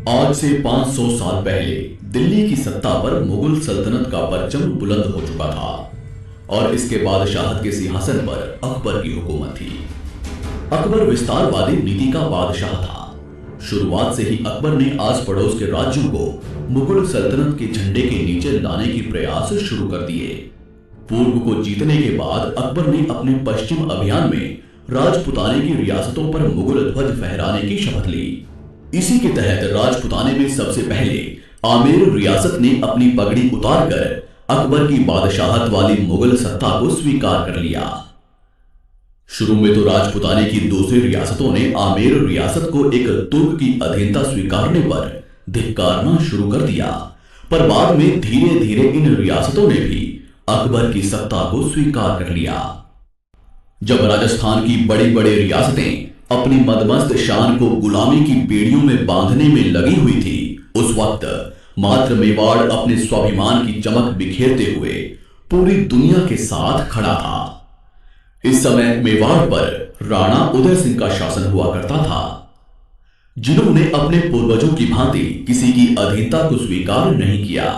आज से 500 साल पहले दिल्ली की सत्ता पर मुगल सल्तनत का परचम बुलंद हो चुका था और इसके बादशाहत के सिंहासन पर अकबर की हुकूमत थी। अकबर विस्तारवादी नीति का बादशाह था। शुरुआत से ही अकबर ने आस पड़ोस के राज्यों को मुगल सल्तनत के झंडे के नीचे लाने की प्रयास शुरू कर दिए। पूर्व को जीतने के बाद अकबर ने अपने पश्चिम अभियान में राजपुताने की रियासतों पर मुगल ध्वज फहराने की शपथ ली। इसी के तहत राजपुताने में सबसे पहले आमेर रियासत ने अपनी पगड़ी उतारकर अकबर की बादशाहत वाली मुगल सत्ता को स्वीकार कर लिया। शुरू में तो राजपुताने की दूसरी रियासतों ने आमेर रियासत को एक तुर्क की अधीनता स्वीकारने पर धिक्कारना शुरू कर दिया, पर बाद में धीरे धीरे इन रियासतों ने भी अकबर की सत्ता को स्वीकार कर लिया। जब राजस्थान की बड़ी बड़ी रियासतें अपनी मदमस्त शान को गुलामी की बेड़ियों में बांधने में लगी हुई थी, उस वक्त मात्र मेवाड़ अपने स्वाभिमान की चमक बिखेरते हुए पूरी दुनिया के साथ खड़ा था। इस समय मेवाड़ पर राणा उदय सिंह का शासन हुआ करता था, जिन्होंने अपने पूर्वजों की भांति किसी की अधीनता को स्वीकार नहीं किया।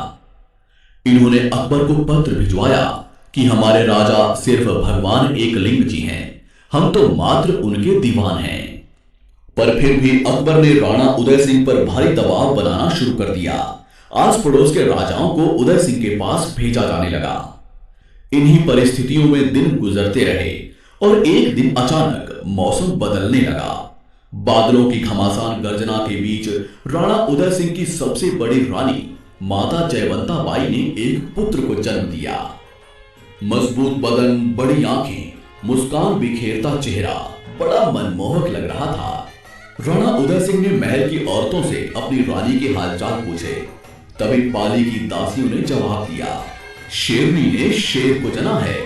इन्होंने अकबर को पत्र भिजवाया कि हमारे राजा सिर्फ भगवान एकलिंग जी हैं, हम तो मात्र उनके दीवान हैं। पर फिर भी अकबर ने राणा उदय सिंह पर भारी दबाव बनाना शुरू कर दिया। आस पड़ोस के राजाओं को उदय सिंह के पास भेजा जाने लगा। इन्हीं परिस्थितियों में दिन गुजरते रहे और एक दिन अचानक मौसम बदलने लगा। बादलों की घमासान गर्जना के बीच राणा उदय सिंह की सबसे बड़ी रानी माता जयवंता बाई ने एक पुत्र को जन्म दिया। मजबूत बदन, बड़ी आंखें, मुस्कान बिखेरता चेहरा बड़ा मनमोहक लग रहा था। राणा उदय सिंह ने महल की औरतों से अपनी रानी के हालचाल पूछे। तभी पाली की दासियों ने जवाब दिया, शेरनी ने शेर को जना है।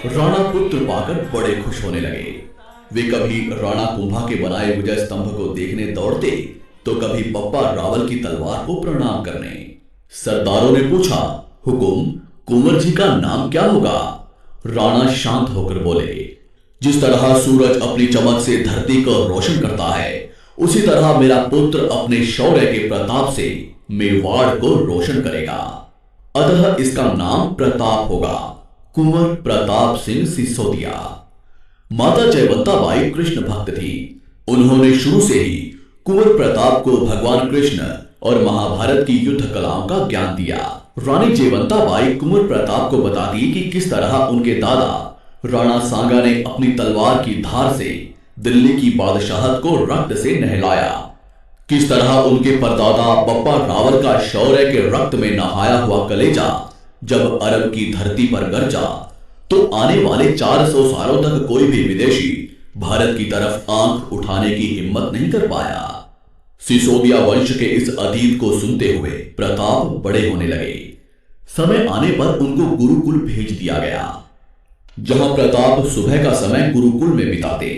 राणा पुत्र पाकर बड़े खुश होने लगे। वे कभी राणा कुंभा के बनाए विजय स्तंभ को देखने दौड़ते तो कभी बप्पा रावल की तलवार को प्रणाम करने। सरदारों ने पूछा, हुकुम, कुंवर जी का नाम क्या होगा? राणा शांत होकर बोले, जिस तरह सूरज अपनी चमक से धरती को रोशन करता है, उसी तरह मेरा पुत्र अपने शौर्य के प्रताप से मेवाड़ को रोशन करेगा। अतः इसका नाम प्रताप होगा, कुंवर प्रताप सिंह सिसोदिया। माता जयवंता बाई कृष्ण भक्त थी। उन्होंने शुरू से ही कुंवर प्रताप को भगवान कृष्ण और महाभारत की युद्ध कलाओं का ज्ञान दिया। रानी जयवंता बाई कुंवर प्रताप को बताती कि किस तरह उनके दादा राणा सांगा ने अपनी तलवार की धार से दिल्ली की बादशाहत को रक्त से नहलाया, किस तरह उनके परदादा बप्पा रावल का शौर्य के रक्त में नहाया हुआ कलेजा जब अरब की धरती पर गरजा तो आने वाले 400 सालों तक कोई भी विदेशी भारत की तरफ आंख उठाने की हिम्मत नहीं कर पाया। सिसोदिया वंश के इस अतीत को सुनते हुए प्रताप बड़े होने लगे। समय आने पर उनको गुरुकुल भेज दिया गया, जहां प्रताप सुबह का समय गुरुकुल में बिताते,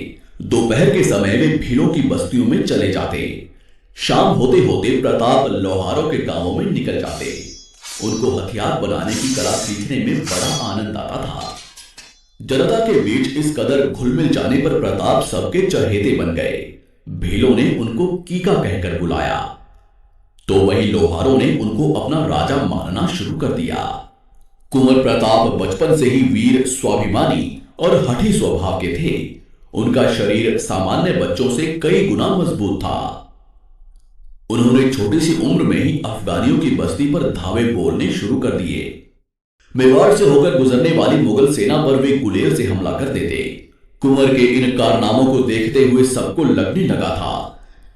दोपहर के समय वे भीलों की बस्तियों में चले जाते, शाम होते होते प्रताप लोहारों के गांवों में निकल जाते। उनको हथियार बनाने की कला सीखने में बड़ा आनंद आता था। जनता के बीच इस कदर घुल मिल जाने पर प्रताप सबके चहेते बन गए। भीलों ने उनको कीका कहकर बुलाया तो वही लोहारों ने उनको अपना राजा मानना शुरू कर दिया। कुंवर प्रताप बचपन से ही वीर, स्वाभिमानी और हठी स्वभाव के थे। उनका शरीर सामान्य बच्चों से कई गुना मजबूत था। उन्होंने छोटी सी उम्र में ही अफगानियों की बस्ती पर धावे बोलने शुरू कर दिए। मेवाड़ से होकर गुजरने वाली मुगल सेना पर वे गुलेर से हमला कर देते। कुंवर के इन कारनामों को देखते हुए सबको लगने लगा था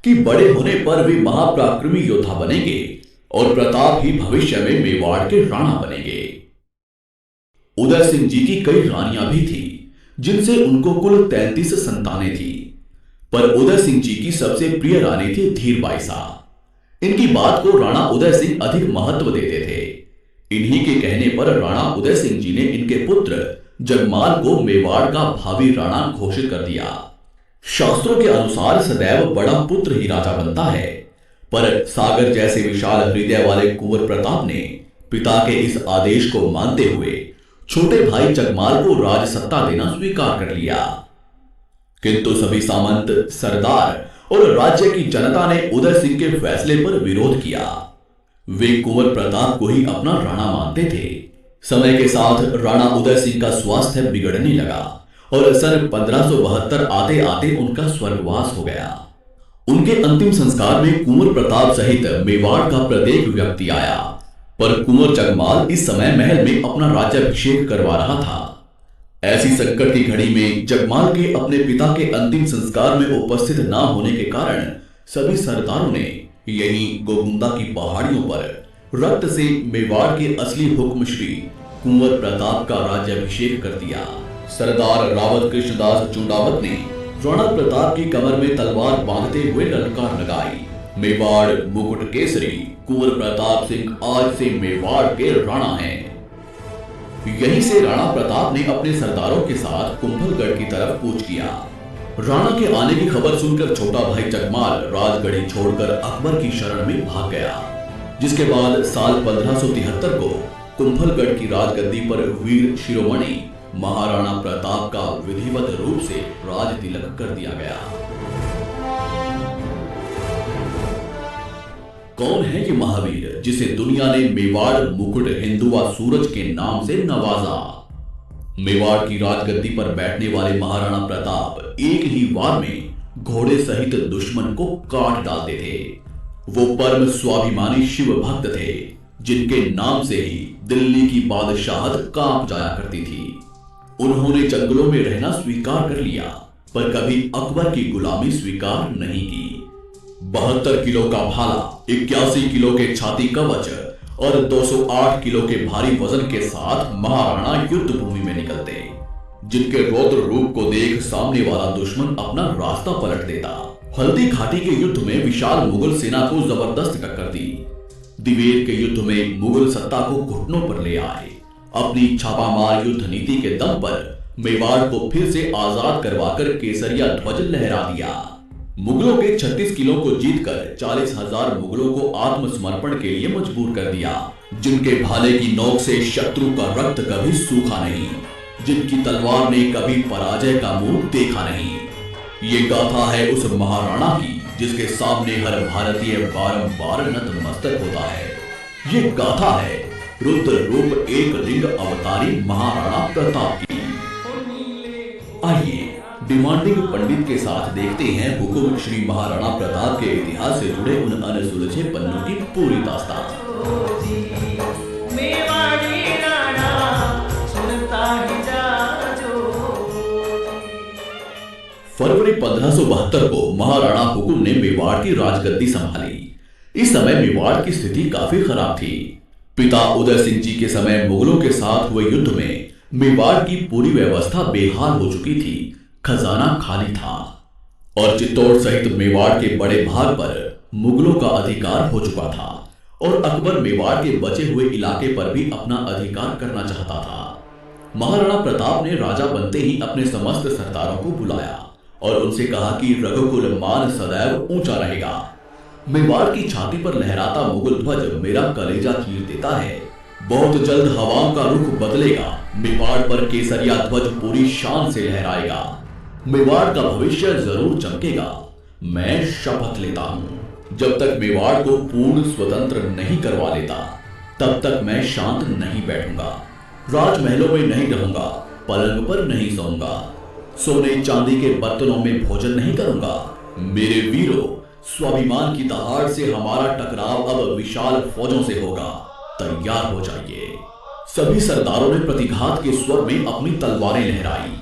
कि बड़े होने पर वे महापराक्रमी योद्धा बनेंगे और प्रताप ही भविष्य में मेवाड़ के राणा बनेंगे। उदय सिंह जी की कई रानियां भी थी, जिनसे उनको कुल 33 संतानें थी, पर उदय सिंह जी की सबसे प्रिय रानी थी धीर बाईसा। इनकी बात को राणा उदय सिंह अधिक महत्व देते थे। इन्हीं के कहने पर राणा उदय सिंह जी ने इनके पुत्र जगमाल को मेवाड़ का भावी राणा घोषित कर दिया। शास्त्रों के अनुसार सदैव बड़ा पुत्र ही राजा बनता है, पर सागर जैसे विशाल हृदय वाले कुंवर प्रताप ने पिता के इस आदेश को मानते हुए छोटे भाई जगमाल को राज सत्ता देना स्वीकार कर लिया। किंतु सभी सामंत, सरदार और राज्य की जनता ने उदय सिंह के फैसले पर विरोध किया। वे कुंवर प्रताप को ही अपना राणा मानते थे। समय के साथ राणा उदय सिंह का स्वास्थ्य बिगड़ने लगा और सन 1572 आते आते उनका स्वर्गवास हो गया। उनके अंतिम संस्कार में कुंवर प्रताप सहित मेवाड़ का प्रत्येक व्यक्ति आया, पर कुंवर जगमाल इस समय महल में अपना राज्याभिषेक करवा रहा था। ऐसी संकट की घड़ी में जगमाल के अपने पिता के अंतिम संस्कार में उपस्थित न होने के कारण सभी सरदारों ने यहीं गोगुंदा की पहाड़ियों पर रक्त से मेवाड़ के असली हुक्म श्री कुंवर प्रताप का राज्याभिषेक कर दिया। सरदार रावत कृष्णदास चुंडावत ने राणा प्रताप की कमर में तलवार बांधते हुए ललकार लगाई, मेवाड़ मुकुट केसरी कुंवर प्रताप सिंह आज से मेवाड़ के राणा हैं। यहीं से राणा प्रताप ने अपने सरदारों के साथ कुंभलगढ़ की तरफ कूच किया। राणा के आने की खबर सुनकर छोटा भाई जगमाल राजगढ़ी छोड़कर अकबर की शरण में भाग गया, जिसके बाद साल 1573 को कुंभलगढ़ की राजगद्दी पर वीर शिरोमणि महाराणा प्रताप का विधिवत रूप से राज तिलक कर दिया गया। कौन है ये महावीर जिसे दुनिया ने मेवाड़ मुकुट हिंदुआ सूरज के नाम से नवाजा? मेवाड़ की राजगद्दी पर बैठने वाले महाराणा प्रताप एक ही वार में घोड़े सहित दुश्मन को काट डालते थे। वो परम स्वाभिमानी शिव भक्त थे, जिनके नाम से ही दिल्ली की बादशाहत कांप जाया करती थी। उन्होंने जंगलों में रहना स्वीकार कर लिया, पर कभी अकबर की गुलामी स्वीकार नहीं की। 72 किलो का भाला, 81 किलो के छाती कवच और 208 किलो के भारी वजन के साथ महाराणा युद्ध भूमि में निकलते, जिनके रौद्र रूप को देख सामने वाला दुश्मन अपना रास्ता पलट देता। हल्दी घाटी के युद्ध में विशाल मुगल सेना को जबरदस्त टक्कर दी। दिवेर के युद्ध में मुगल सत्ता को घुटनों पर ले आए। अपनी छापामार युद्ध नीति के दम पर मेवाड़ को फिर से आजाद करवाकर केसरिया ध्वज लहरा दिया। मुगलों के 36 किलो को जीतकर 40,000 मुगलों को आत्मसमर्पण के लिए मजबूर कर दिया, जिनके भाले की नोक से शत्रु का रक्त कभी सूखा नहीं, जिनकी तलवार ने कभी पराजय का मुंह देखा नहीं। ये गाथा है उस महाराणा की, जिसके सामने हर भारतीय बारंबार नतमस्तक होता है। ये गाथा है रुद्र रूप एक लिंग अवतारी महाराणा प्रताप की। आइए डिमांडिंग पंडित के साथ देखते हैं हुकुम श्री महाराणा प्रताप के इतिहास से जुड़े उन अनसुलझे पन्नों की पूरी दास्तान। फरवरी 1572 को महाराणा हुकुम ने मेवाड़ की राजगद्दी संभाली। इस समय मेवाड़ की स्थिति काफी खराब थी। पिता उदय सिंह जी के समय मुगलों के साथ हुए युद्ध में मेवाड़ की पूरी व्यवस्था बेहाल हो चुकी थी। खजाना खाली था और चित्तौड़ सहित मेवाड़ के बड़े भाग पर मुगलों का अधिकार हो चुका था और अकबर मेवाड़ के बचे हुए इलाके पर भी अपना अधिकार करना चाहता था। महाराणा प्रताप ने राजा बनते ही अपने समस्त सरदारों को बुलाया और उनसे कहा कि रघुकुल मान सदैव ऊंचा रहेगा। मेवाड़ की छाती पर लहराता मुगल ध्वज मेरा कलेजा चीर देता है। बहुत जल्द हवाओं का रुख बदलेगा। मेवाड़ पर केसरिया ध्वज पूरी शान से लहराएगा। मेवाड़ का भविष्य जरूर चमकेगा। मैं शपथ लेता हूं, जब तक मेवाड़ को पूर्ण स्वतंत्र नहीं करवा लेता, तब तक मैं शांत नहीं बैठूंगा। राजमहलों में नहीं रहूंगा, पलंग पर नहीं सोऊंगा, सोने चांदी के बर्तनों में भोजन नहीं करूंगा। मेरे वीरों, स्वाभिमान की दहाड़ से हमारा टकराव अब विशाल फौजों से होगा। तैयार हो जाइए। सभी सरदारों ने प्रतिघात के स्वर में अपनी तलवारें लहराई।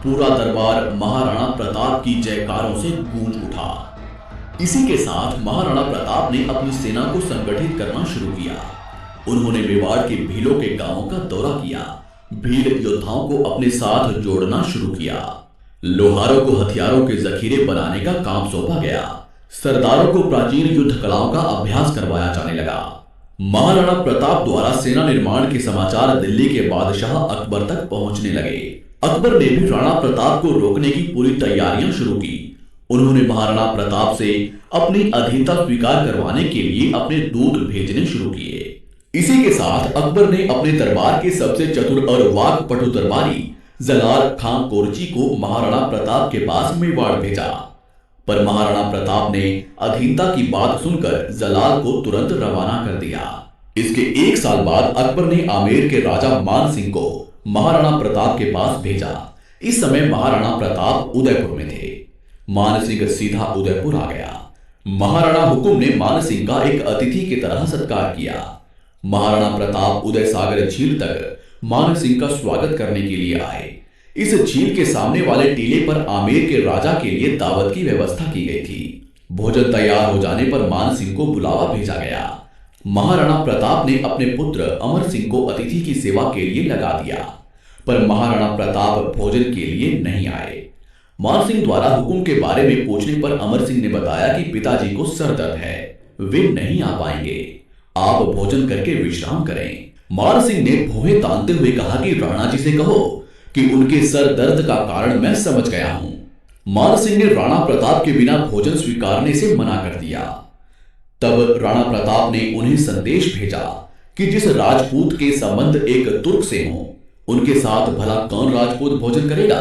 पूरा दरबार महाराणा प्रताप की जयकारों से गूंज उठा। इसी के साथ महाराणा प्रताप ने अपनी सेना को संगठित करना शुरू किया। उन्होंने मेवाड़ के भीलों के गांवों का दौरा किया। भील योद्धाओं को अपने साथ जोड़ना शुरू किया। लोहारों को हथियारों के जखीरे बनाने का काम सौंपा गया। सरदारों को प्राचीन युद्ध कलाओं का अभ्यास करवाया जाने लगा। महाराणा प्रताप द्वारा सेना निर्माण के समाचार दिल्ली के बादशाह अकबर तक पहुंचने लगे। अकबर ने भी राणा प्रताप को रोकने की पूरी तैयारियां शुरू की। उन्होंने महाराणा प्रताप से अपनी अधीनता स्वीकार करवाने के लिए अपने दूत भेजने शुरू किए। इसी के साथ अकबर ने अपने दरबार के सबसे चतुर और वाकपटु दरबारी जलाल खां कोरची को महाराणा प्रताप के पास मेवाड़ भेजा। पर महाराणा प्रताप ने अधीनता की बात सुनकर जलाल को तुरंत रवाना कर दिया। इसके एक साल बाद अकबर ने आमेर के राजा मान सिंह को महाराणा प्रताप के पास भेजा। इस समय महाराणा प्रताप उदयपुर में थे। मान सिंह सीधा उदयपुर आ गया। महाराणा हुकुम ने मान सिंह का एक अतिथि की तरह सत्कार किया। महाराणा प्रताप उदय सागर झील तक मान सिंह का स्वागत करने के लिए आए। इस झील के सामने वाले टीले पर आमेर के राजा के लिए दावत की व्यवस्था की गई थी। भोजन तैयार हो जाने पर मान सिंह को बुलावा भेजा गया। महाराणा प्रताप ने अपने पुत्र अमर सिंह को अतिथि की सेवा के लिए लगा दिया, पर महाराणा प्रताप भोजन के लिए नहीं आए। मान सिंह द्वारा हुकुम के बारे में पूछने पर अमर सिंह ने बताया कि पिताजी को सर दर्द है, वे नहीं आ पाएंगे, आप भोजन करके विश्राम करें। मान सिंह ने भौहें तानते हुए कहा कि राणा जी से कहो कि उनके सर दर्द का कारण मैं समझ गया हूं। मान सिंह ने राणा प्रताप के बिना भोजन स्वीकारने से मना कर दिया। तब राणा प्रताप ने उन्हें संदेश भेजा कि जिस राजपूत के संबंध एक तुर्क से हो, उनके साथ भला कौन राजपूत भोजन करेगा।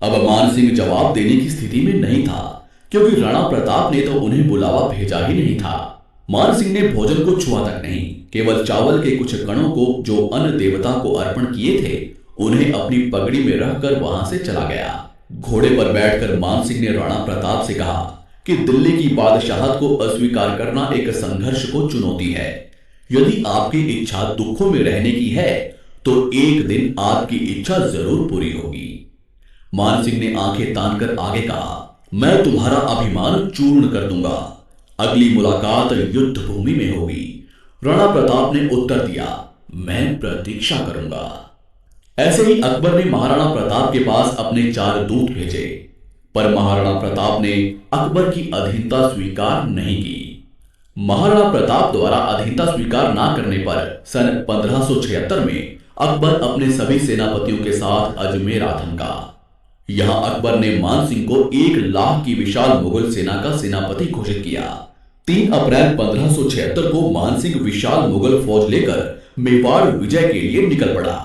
अब मान सिंह जवाब देने की स्थिति में नहीं था, क्योंकि राणा प्रताप ने तो उन्हें बुलावा भेजा ही नहीं था। मान सिंह ने भोजन को छुआ तक नहीं, केवल चावल के कुछ कणों को जो अन्न देवता को अर्पण किए थे उन्हें अपनी पगड़ी में रखकर वहां से चला गया। घोड़े पर बैठकर मान सिंह ने राणा प्रताप से कहा कि दिल्ली की बादशाहत को अस्वीकार करना एक संघर्ष को चुनौती है। यदि आपकी इच्छा दुखों में रहने की है तो एक दिन आपकी इच्छा जरूर पूरी होगी। मान सिंह ने आंखें तानकर आगे कहा, मैं तुम्हारा अभिमान चूर्ण कर दूंगा, अगली मुलाकात युद्ध भूमि में होगी। राणा प्रताप ने उत्तर दिया, मैं प्रतीक्षा करूंगा। ऐसे ही अकबर ने महाराणा प्रताप के पास अपने 4 दूत भेजे, पर महाराणा प्रताप ने अकबर की अधीनता स्वीकार नहीं की। महाराणा प्रताप द्वारा अधीनता स्वीकार न करने पर सन 1576 में अकबर अपने सभी सेनापतियों के साथ अजमेर आ धमका। यहां अकबर ने मान सिंह को 1 लाख की विशाल मुगल सेना का सेनापति घोषित किया। 3 अप्रैल 1576 को मान सिंह विशाल मुगल फौज लेकर मेवाड़ विजय के लिए निकल पड़ा।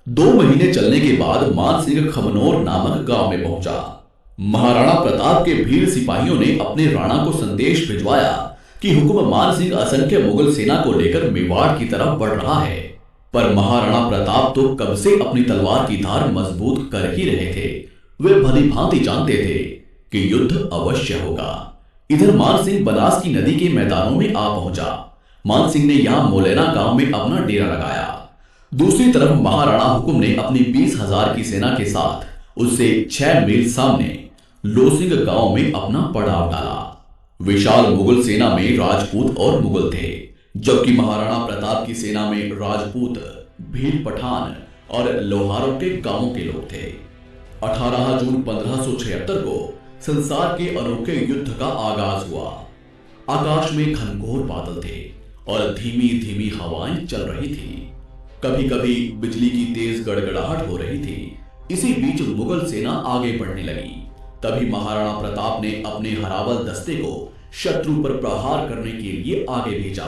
2 महीने चलने के बाद मान सिंह खमनोर नामक गांव में पहुंचा। महाराणा प्रताप के भील सिपाहियों ने अपने राणा को संदेश भिजवाया कि हुकुम मान सिंह असंख्य मुगल सेना को लेकर मेवाड़ की तरफ बढ़ रहा है। पर महाराणा प्रताप तो कब से अपनी तलवार की धार मजबूत कर ही रहे थे। वे भली भांति जानते थे कि युद्ध अवश्य होगा। इधर मान सिंह बनास की नदी के मैदानों में आ पहुंचा। मान सिंह ने यहां मोलेना गांव में अपना डेरा लगाया। दूसरी तरफ महाराणा हुकुम ने अपनी 20,000 की सेना के साथ उससे 6 मील सामने लोसिंग गांव में अपना पड़ाव डाला। विशाल मुगल सेना में राजपूत और मुगल थे, जबकि महाराणा प्रताप की सेना में राजपूत, भील, पठान और लोहारों के गांवों के लोग थे। 18 जून 1576 को संसार के अनोखे युद्ध का आगाज हुआ। आकाश में घनघोर बादल थे और धीमी धीमी हवाएं चल रही थी। कभी कभी बिजली की तेज गड़गड़ाहट हो रही थी। इसी बीच मुगल सेना आगे बढ़ने लगी। तभी महाराणा प्रताप ने अपने हरावल दस्ते को शत्रु पर प्रहार करने के लिए आगे भेजा।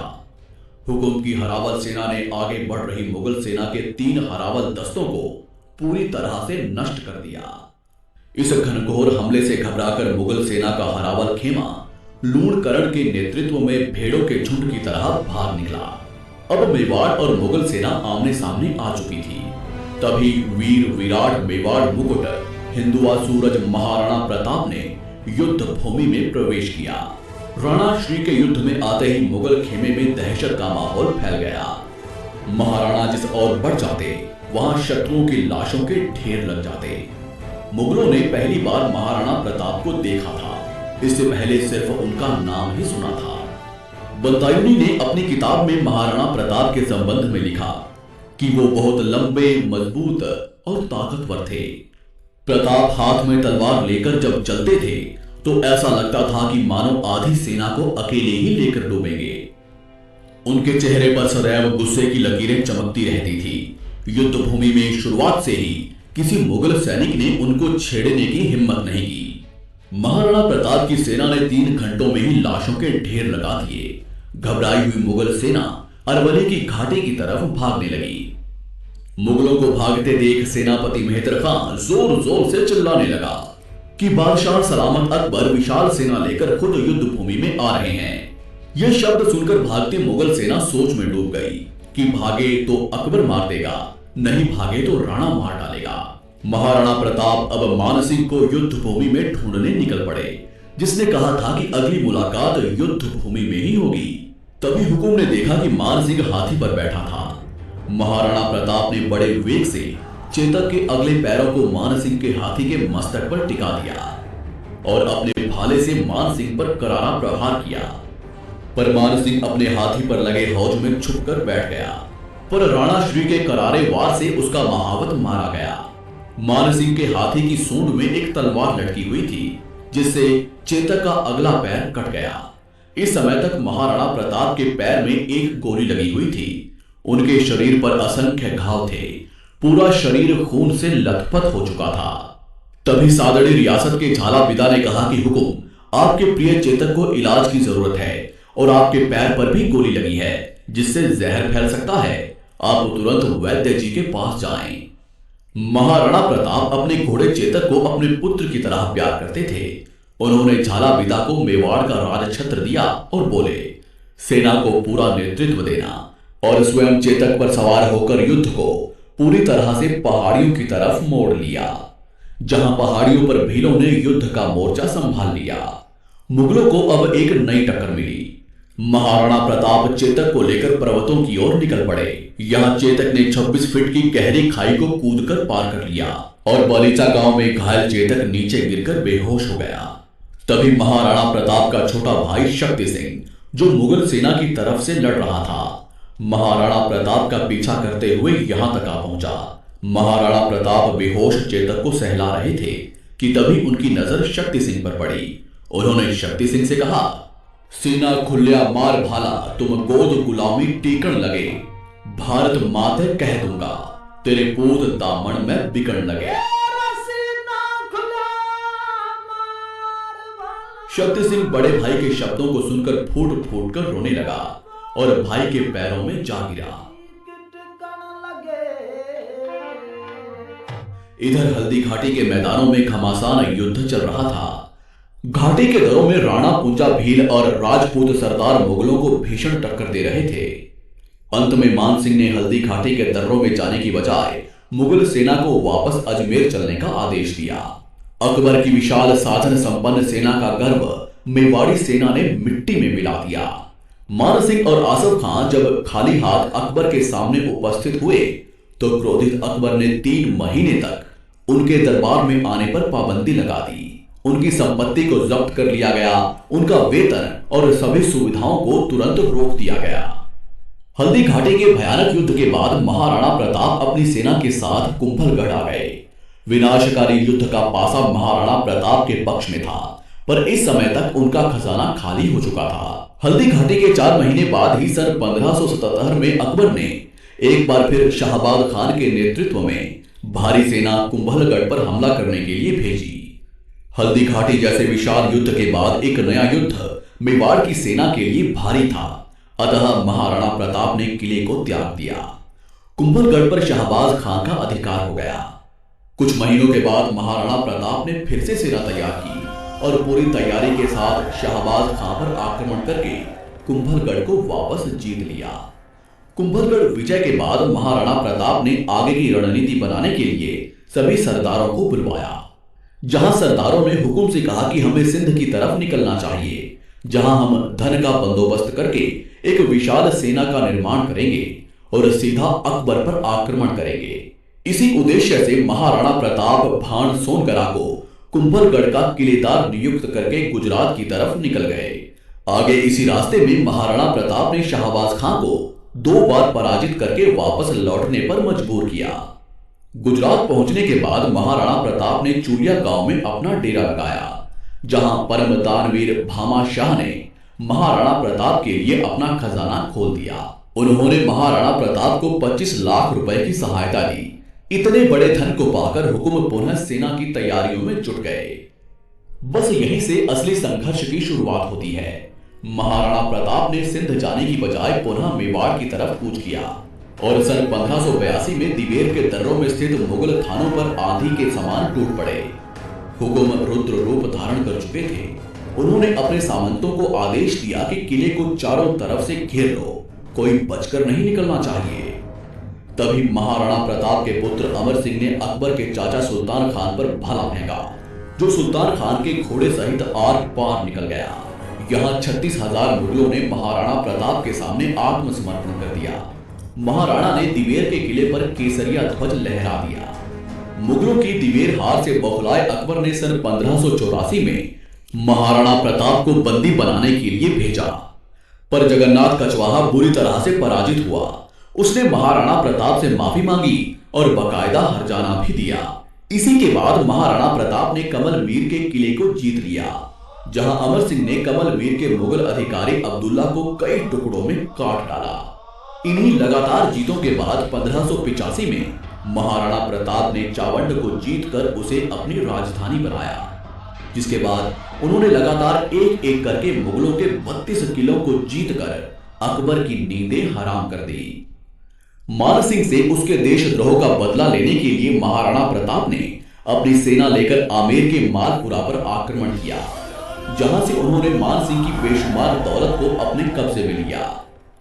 हुकुम की हरावल सेना ने आगे बढ़ रही मुगल सेना के 3 हरावल दस्तों को पूरी तरह से नष्ट कर दिया। इस घनघोर हमले से घबराकर मुगल सेना का हरावल खेमा लूणकरण के नेतृत्व में भेड़ों के झुंड की तरह भाग निकला। अब मेवाड़ और मुगल सेना आमने सामने आ चुकी थी। तभी वीर विराट मेवाड़ मुकुट हिंदुआ सूरज महाराणा प्रताप ने युद्ध भूमि में प्रवेश किया। राणा श्री के युद्ध में आते ही मुगल खेमे में दहशत का माहौल फैल गया। महाराणा जिस ओर बढ़ जाते वहां शत्रुओं की लाशों के ढेर लग जाते। मुगलों ने पहली बार महाराणा प्रताप को देखा था, इससे पहले सिर्फ उनका नाम ही सुना था। बंतायुनी ने अपनी किताब में महाराणा प्रताप के संबंध में लिखा कि वो बहुत लंबे, मजबूत और ताकतवर थे। प्रताप हाथ में तलवार लेकर जब चलते थे तो ऐसा लगता था कि मानो आधी सेना को अकेले ही लेकर डूबेंगे। उनके चेहरे पर सदैव गुस्से की लकीरें चमकती रहती थी। युद्ध भूमि में शुरुआत से ही किसी मुगल सैनिक ने उनको छेड़ने की हिम्मत नहीं की। महाराणा प्रताप की सेना ने 3 घंटों में ही लाशों के ढेर लगा दिए। घबराई हुई मुगल सेना अरवली की घाटी की तरफ भागने लगी। मुगलों को भागते देख सेनापति मेहतर खान जोर जोर से चिल्लाने लगा कि बादशाह सलामत अकबर विशाल सेना लेकर खुद युद्ध भूमि में आ रहे हैं। यह शब्द सुनकर भागती मुगल सेना सोच में डूब गई कि भागे तो अकबर मार देगा, नहीं भागे तो राणा मार डालेगा। महाराणा प्रताप अब मान सिंह को युद्ध भूमि में ढूंढने निकल पड़े, जिसने कहा था कि अगली मुलाकात युद्ध भूमि में ही होगी। तभी हुकुम ने देखा कि मान सिंह हाथी पर बैठा था। महाराणा प्रताप ने बड़े वेग से चेतक के अगले पैरों को मान सिंह के हाथी के मस्तक पर टिका दिया और अपने भाले से मान सिंह पर करारा प्रहार किया। पर मान सिंह अपने हाथी पर लगे हौज में छुपकर बैठ गया, पर राणा श्री के करारे वार से उसका महावत मारा गया। मान सिंह के हाथी की सूंड में एक तलवार लटकी हुई थी, जिससे चेतक का अगला पैर कट गया। इस समय तक महाराणा प्रताप के पैर में एक गोली लगी हुई थी। उनके शरीर पर असंख्य घाव थे, पूरा शरीर खून से लथपथ हो चुका था। तभी सादड़ी रियासत के झालाविदा ने कहा कि हुकुम, आपके प्रिय चेतक को इलाज की जरूरत है और आपके पैर पर भी गोली लगी है, जिससे जहर फैल सकता है। आप तुरंत वैद्य जी के पास जाएं। महाराणा प्रताप अपने घोड़े चेतक को अपने पुत्र की तरह प्यार करते थे। उन्होंने झालाविदा को मेवाड़ का राजछत्र दिया और बोले, सेना को पूरा नेतृत्व देना और स्वयं चेतक पर सवार होकर युद्ध को पूरी तरह से पहाड़ियों की तरफ मोड़ लिया। जहां पहाड़ियों पर भीलों ने युद्ध का मोर्चा संभाल लिया। मुगलों को अब एक नई टक्कर मिली। महाराणा प्रताप चेतक को लेकर पर्वतों की ओर निकल पड़े। यहां चेतक ने 26 फीट की गहरी खाई को कूदकर पार कर लिया और बलीचा गांव में घायल चेतक नीचे गिरकर बेहोश हो गया। तभी महाराणा प्रताप का छोटा भाई शक्ति सिंह, जो मुगल सेना की तरफ से लड़ रहा था, महाराणा प्रताप का पीछा करते हुए यहां तक आ पहुंचा। महाराणा प्रताप बेहोश चेतक को सहला रहे थे कि तभी उनकी नजर शक्ति सिंह पर पड़ी। उन्होंने शक्ति सिंह से कहा, सेना खुल्या मार भाला, तुम गोद गुलामी टीकण लगे, भारत माते कह दूंगा, तेरे पूत दामन में बिकण लगे। शक्ति सिंह बड़े भाई के शब्दों को सुनकर फूट फूट कर रोने लगा और भाई के पैरों में जा गिरा। इधर हल्दी घाटी के मैदानों में घमासान युद्ध चल रहा था। घाटी के दरों में राणा पूंजा भील और राजपूत सरदार मुगलों को भीषण टक्कर दे रहे थे। अंत में मान सिंह ने हल्दी घाटी के दर्रों में जाने की बजाय मुगल सेना को वापस अजमेर चलने का आदेश दिया। अकबर की विशाल साधन संपन्न सेना का गर्व मेवाड़ी सेना ने मिट्टी में मिला दिया। मान सिंह और आसफ खान जब खाली हाथ अकबर के सामने उपस्थित हुए तो क्रोधित अकबर ने 3 महीने तक उनके दरबार में आने पर पाबंदी लगा दी। उनकी संपत्ति को जब्त कर लिया गया, उनका वेतन और सभी सुविधाओं को तुरंत रोक दिया गया। हल्दी घाटी के भयानक युद्ध के बाद महाराणा प्रताप अपनी सेना के साथ कुंभलगढ़ आ गए। विनाशकारी युद्ध का पासा महाराणा प्रताप के पक्ष में था, पर इस समय तक उनका खजाना खाली हो चुका था। हल्दी घाटी के 4 महीने बाद ही सन 1577 में अकबर ने एक बार फिर शाहबाद खान के नेतृत्व में भारी सेना कुंभलगढ़ पर हमला करने के लिए भेजी। हल्दी घाटी जैसे विशाल युद्ध के बाद एक नया युद्ध मेवाड़ की सेना के लिए भारी था, अतः महाराणा प्रताप ने किले को त्याग दिया। कुंभलगढ़ पर शाहबाज खान का अधिकार हो गया। कुछ महीनों के बाद महाराणा प्रताप ने फिर से सेना तैयार की और पूरी तैयारी के साथ शाहबाज खान पर आक्रमण करके कुंभलगढ़ को वापस जीत लिया। कुंभलगढ़ विजय के बाद महाराणा प्रताप ने आगे की रणनीति बनाने के लिए सभी सरदारों को बुलवाया। जहां सरदारों ने हुकुम से कहा कि हमें सिंध की तरफ निकलना चाहिए, जहां हम धन का बंदोबस्त करके एक विशाल सेना का निर्माण करेंगे और सीधा अकबर पर आक्रमण करेंगे। इसी उद्देश्य से महाराणा प्रताप भाण सोनकरा को कुंभलगढ़ का किलेदार नियुक्त करके गुजरात की तरफ निकल गए। आगे इसी रास्ते में महाराणा प्रताप ने शाहबाज खान को 2 बार पराजित करके वापस लौटने पर मजबूर किया। गुजरात पहुंचने के बाद महाराणा प्रताप ने चूरिया गांव में अपना डेरा लगाया, जहां परम दानवीर भामा शाह ने महाराणा प्रताप के लिए अपना खजाना खोल दिया। उन्होंने महाराणा प्रताप को 25 लाख रुपए की सहायता दी। इतने बड़े धन को पाकर हुकुम पुनः सेना की तैयारियों में जुट गए। बस यहीं से असली संघर्ष की शुरुआत होती है। महाराणा प्रताप ने सिंध जाने की बजाय पुनः मेवाड़ की तरफ कूच किया और सन 1582 में दिवेर के दर्रों में स्थित मुगल थानों पर आंधी के समान टूट पड़े। हुकुम रुद्र रूप धारण कर चुके थे। उन्होंने अपने सामंतों को आदेश दिया कि किले को चारों तरफ से घेर लो, कोई बचकर नहीं निकलना चाहिए। तभी महाराणा प्रताप के पुत्र अमर सिंह ने अकबर के चाचा सुल्तान खान पर भाला फेंका, जो सुल्तान खान के घोड़े सहित आर पार निकल गया। यहाँ 36,000 मुगलों ने महाराणा प्रताप के सामने आत्मसमर्पण कर दिया। महाराणा ने दिवेर के किले पर केसरिया ध्वज लहरा दिया। मुगलों की दिवेर हार से बौखलाए अकबर ने सन 1584 में महाराणा प्रताप को बंदी बनाने के लिए भेजा, पर जगन्नाथ कछवाहा बुरी तरह से पराजित हुआ। उसने महाराणा प्रताप से माफी मांगी और बकायदा हरजाना भी दिया। इसी के बाद महाराणा प्रताप ने कमल मीर के किले को जीत लिया, जहां अमर सिंह ने कमल मीर के मुगल अधिकारी अब्दुल्ला को कई टुकड़ों में काट डाला। इन्हीं लगातार जीतों के बाद 1585 में महाराणा प्रताप ने चावंड को जीतकर उसे अपनी राजधानी बनाया, जिसके बाद उन्होंने लगातार एक एक करके मुगलों के 32 किलों को जीतकर अकबर की नींदें हराम कर दी। मान सिंह से उसके देशद्रोह का बदला लेने के लिए महाराणा प्रताप ने अपनी सेना लेकर आमेर के मालपुरा पर आक्रमण किया, जहां से उन्होंने मान सिंह की बेशुमार दौलत को अपने कब्जे में लिया।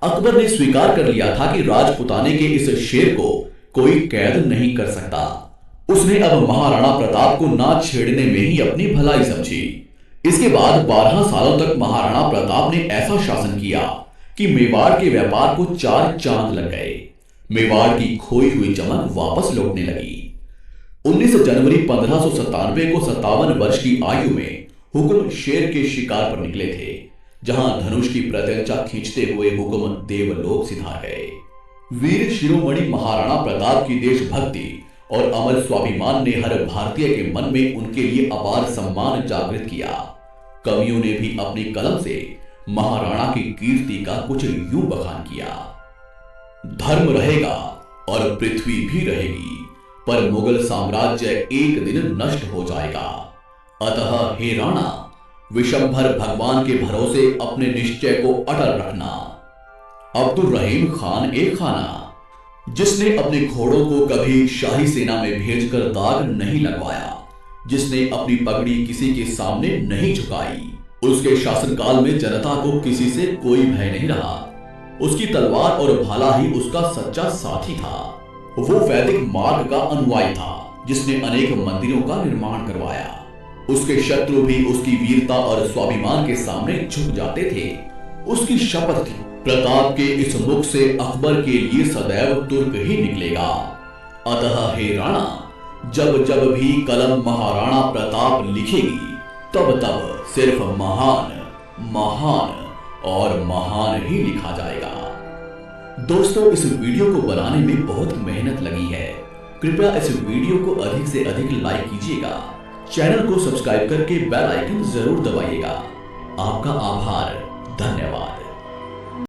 अकबर ने स्वीकार कर लिया था कि राजपुताने के इस शेर को कोई कैद नहीं कर सकता। उसने अब महाराणा प्रताप को ना छेड़ने में ही अपनी भलाई समझी। इसके बाद 12 सालों तक महाराणा प्रताप ने ऐसा शासन किया कि मेवाड़ के व्यापार को 4 चांद लग गए। मेवाड़ की खोई हुई चमक वापस लौटने लगी। 19 जनवरी 1597 को 57 वर्ष की आयु में हुकुम शेर के शिकार पर निकले थे, जहां धनुष की प्रत्यंचा खींचते हुए हुकुम देवलोक सिधार गए। वीर शिरोमणि महाराणा प्रताप की देशभक्ति और अमर स्वाभिमान ने हर भारतीय के मन में उनके लिए अपार सम्मान जागृत किया। कवियों ने भी अपनी कलम से महाराणा की कीर्ति का कुछ यूं बखान किया। धर्म रहेगा और पृथ्वी भी रहेगी, पर मुगल साम्राज्य एक दिन नष्ट हो जाएगा। अतः हे राणा, विशंभर भगवान के भरोसे अपने निश्चय को अटल रखना। अब्दुल रहीम खान ए खाना, जिसने अपने घोड़ों को कभी शाही सेना में भेजकर दाग नहीं लगवाया, जिसने अपनी पगड़ी किसी के सामने नहीं झुकाई, उसके शासनकाल में जनता को किसी से कोई भय नहीं रहा। उसकी तलवार और भाला ही उसका सच्चा साथी था। वो वैदिक मार्ग का अनुयायी था, जिसने अनेक मंदिरों का निर्माण करवाया। उसके शत्रु भी उसकी वीरता और स्वाभिमान के सामने झुक जाते थे। उसकी शपथ थी, प्रताप के इस मुख से अकबर के लिए सदैव तुर्क ही निकलेगा। अतः हे राणा, जब जब भी कलम महाराणा प्रताप लिखेगी, तब तब सिर्फ महान, महान और महान ही लिखा जाएगा। दोस्तों, इस वीडियो को बनाने में बहुत मेहनत लगी है। कृपया इस वीडियो को अधिक से अधिक लाइक कीजिएगा। चैनल को सब्सक्राइब करके बेल आइकन जरूर दबाइएगा। आपका आभार, धन्यवाद।